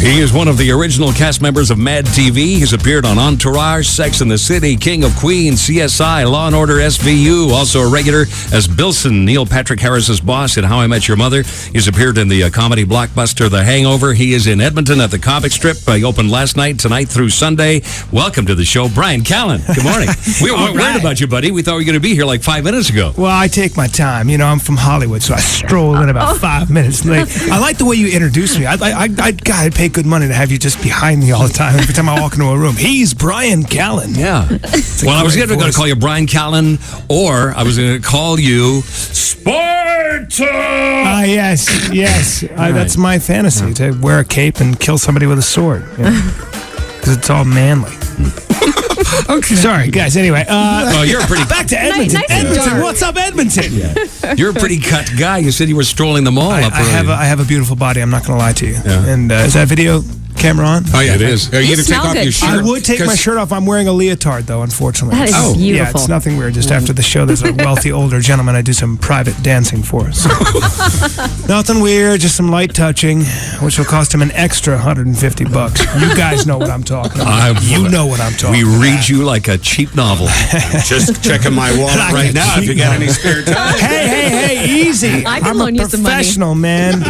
He is one of the original cast members of Mad TV. He's appeared on Entourage, Sex and the City, King of Queens, CSI, Law & Order, SVU. Also a regular as Bilson, Neil Patrick Harris's boss in How I Met Your Mother. He's appeared in the comedy blockbuster The Hangover. He is in Edmonton at the comic strip. He opened last night, tonight through Sunday. Welcome to the show, Bryan Callen. Good morning. We were worried about you, buddy. We thought we were going to be here like 5 minutes ago. Well, I take my time. You know, I'm from Hollywood, so I stroll in about 5 minutes late. I like the way you introduce me. God, I'd pay good money to have you just behind me all the time. Every time I walk into a room, he's Bryan Callen. Yeah. Well, I was going to call you Bryan Callen, or I was going to call you Sparta. Yes. That's my fantasy, to wear a cape and kill somebody with a sword. Because it's all manly. Okay. Sorry, guys. Anyway, you're a pretty back to Edmonton. Edmonton, what's up, Edmonton? Yeah. You're a pretty cut guy. You said you were strolling the mall up early. I have a beautiful body. I'm not going to lie to you. Yeah. And is that video camera on? Oh yeah, it is. Are you going to take off your shirt? I would take my shirt off. I'm wearing a leotard, though. Unfortunately, that is beautiful. Yeah, it's nothing weird. Just after the show, there's a wealthy older gentleman I do some private dancing for. So. Nothing weird. Just some light touching, which will cost him an extra $150. You guys know what I'm talking about. You know what I'm talking about. We read you like a cheap novel. Just checking my wallet right now if you got any spare time. Hey, easy. I'm a professional, man.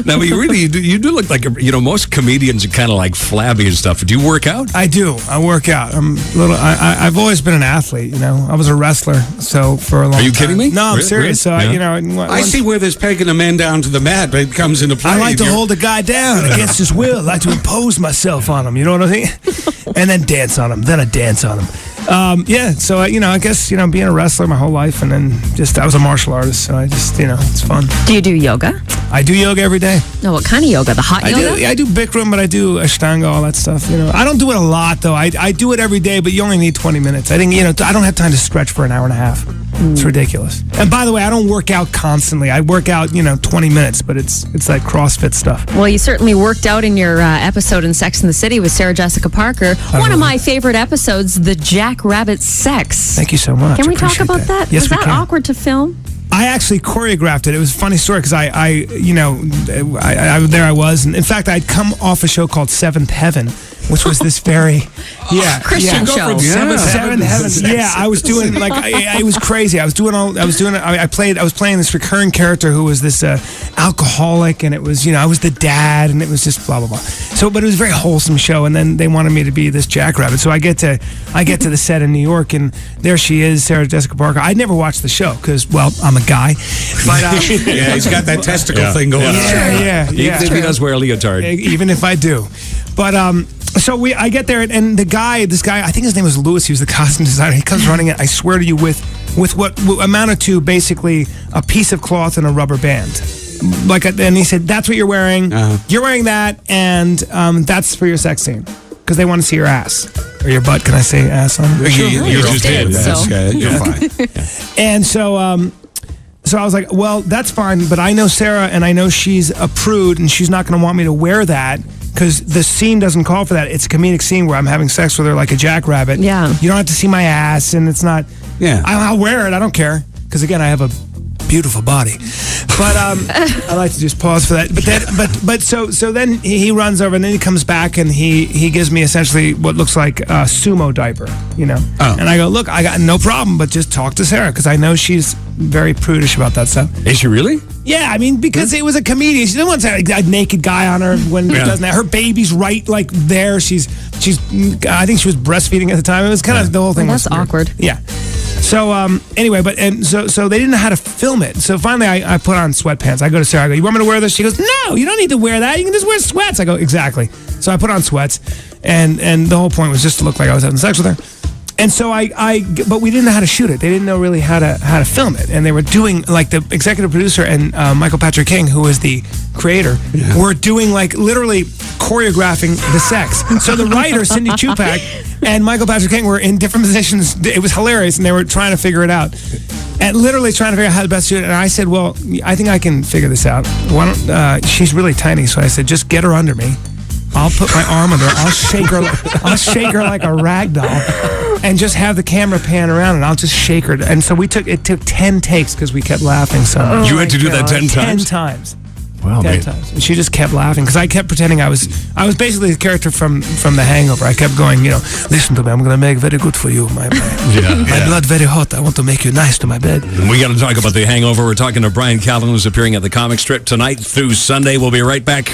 Now, but you do look like most comedians are kind of like flabby and stuff. Do you work out? I do. I work out. I've always been an athlete. You know, I was a wrestler. So for a long time. Are you kidding me? No, I'm serious. Really? So I see where this pegging a man down to the mat comes into play. I like to hold a guy down against his will. I like to impose myself on him. You know what I mean? And then dance on him. Then I dance on him. So I guess being a wrestler my whole life, and then I was a martial artist, so I just it's fun. Do you do yoga? I do yoga every day. No, what kind of yoga? The hot yoga? I do Bikram, but I do Ashtanga, all that stuff. I don't do it a lot though. I do it every day, but you only need 20 minutes. I think I don't have time to stretch for an hour and a half. It's ridiculous. And by the way, I don't work out constantly. I work out 20 minutes, but it's like CrossFit stuff. Well, you certainly worked out in your episode in Sex and the City with Sarah Jessica Parker. One of my favorite episodes, the Jackrabbit Sex. Thank you so much. Can we talk about that? Yes, Was that awkward to film? I actually choreographed it. It was a funny story because I there I was, and in fact I'd come off a show called Seventh Heaven, which was this very Christian show. Seventh Heaven. Yeah, I was doing it was crazy. I was playing this recurring character who was this alcoholic, and it was I was the dad, and it was just blah blah blah. So, but it was a very wholesome show, and then they wanted me to be this jackrabbit. So I get to the set in New York, and there she is, Sarah Jessica Parker. I'd never watched the show because, well, I'm a guy, but yeah, he's got that testicle thing going on. Yeah. Even if he does wear a leotard. Even if I do, but so I get there, and this guy, I think his name was Lewis. He was the costume designer. He comes running it. I swear to you, with what amounted to basically a piece of cloth and a rubber band. And he said, "That's what you're wearing. You're wearing that, and that's for your sex scene because they want to see your ass or your butt." Can I say ass on it? You just did. You're fine. And so I was like, well, that's fine, but I know Sarah, and I know she's a prude, and she's not going to want me to wear that because the scene doesn't call for that. It's a comedic scene where I'm having sex with her like a jackrabbit. Yeah. You don't have to see my ass, and it's not. Yeah. I'll wear it. I don't care because again, I have a beautiful body. But I like to just pause for that. But so then he runs over, and then he comes back, and he gives me essentially what looks like a sumo diaper, And I go, look, I got no problem, but just talk to Sarah because I know she's very prudish about that stuff. Is she really? Yeah, I mean, because it was a comedian. She didn't want to have a naked guy on her when it doesn't. Her baby's right there. She's. I think she was breastfeeding at the time. It was kind of the whole thing. That's awkward. Yeah. So anyway, so they didn't know how to film it. So finally, I put on sweatpants. I go to Sarah. I go, "You want me to wear this?" She goes, "No, you don't need to wear that. You can just wear sweats." I go, "Exactly." So I put on sweats, and the whole point was just to look like I was having sex with her. And so but we didn't know how to shoot it. They didn't know really how to film it. And they were doing, like, the executive producer and Michael Patrick King, who was the creator, were doing, like, literally choreographing the sex. So the writer, Cindy Chupak, and Michael Patrick King were in different positions. It was hilarious, and they were trying to figure it out. And literally trying to figure out how to best shoot it. And I said, well, I think I can figure this out. Why don't, she's really tiny, so I said, just get her under me. I'll put my arm under her. I'll shake her like a rag doll, and just have the camera pan around, and I'll just shake her. And so it took 10 takes because we kept laughing so much. You had to do that 10 times? 10 times. Well, 10 times. And she just kept laughing because I kept pretending I was basically the character from The Hangover. I kept going, listen to me, I'm going to make very good for you. My blood very hot. I want to make you nice to my bed. We got to talk about The Hangover. We're talking to Bryan Callen, who's appearing at the comic strip tonight through Sunday. We'll be right back.